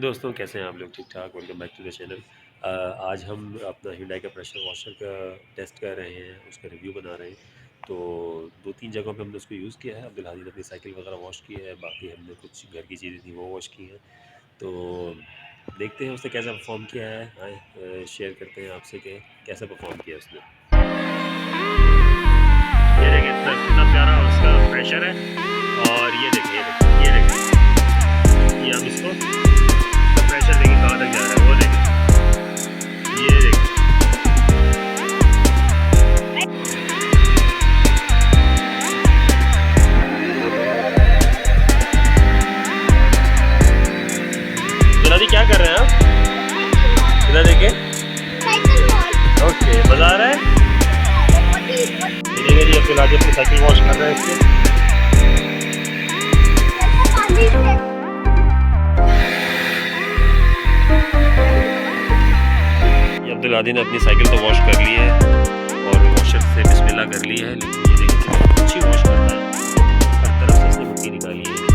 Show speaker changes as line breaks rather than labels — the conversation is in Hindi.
दोस्तों, कैसे हैं आप लोग? ठीक ठाक। Welcome back to the channel. आज हम अपना Hyundai का प्रेशर वॉशर का टेस्ट कर रहे हैं, उसका रिव्यू बना रहे हैं। तो 2-3 जगहों पे हमने उसको यूज़ किया है। अब्दुल हादी ने अपनी साइकिल वगैरह वॉश की है, बाकी हमने कुछ घर की चीज़ें थी वो वॉश की हैं। तो देखते हैं उसने कैसा परफॉर्म किया है। आए शेयर करते हैं आपसे कि कैसा परफॉर्म किया उसने। ये देखिए कितना प्यारा उसका प्रेशर है। और ये देखिए ये हम इसको प्रेशर देखिए कहाँ तक जा रहा है, वो देखिए, ये देखिए। दुलादी क्या कर रहे हैं आप? इधर देखिए। ओके, मजा आ रहा है। देखिए जी, अब्दुल हादी अपनी साइकिल वॉश कर रहे हैं इसके। अब्दुल हादी ने अपनी साइकिल तो वॉश कर ली है और वॉशर से बिस्मिल्लाह कर ली है, लेकिन ये देखिए अच्छी वॉश करता है, हर तरफ से इसने मिट्टी निकाली है।